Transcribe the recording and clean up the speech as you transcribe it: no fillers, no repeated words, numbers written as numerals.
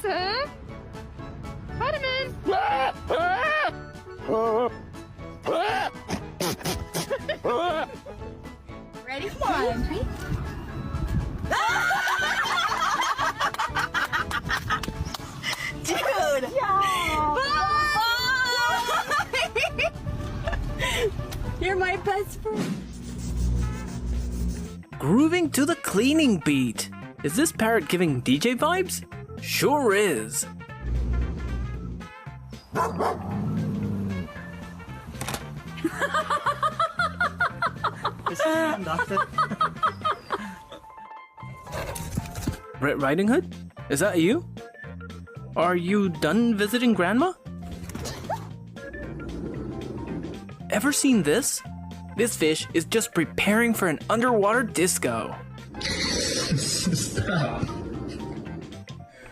Sir? Spider-Man! Ready? One. Dude! You're my best friend. Grooving to the cleaning beat. Is this parrot giving DJ vibes? Sure is. Red Riding Hood? Is that you? Are you done visiting Grandma? Ever seen this? This fish is just preparing for an underwater disco. Stop.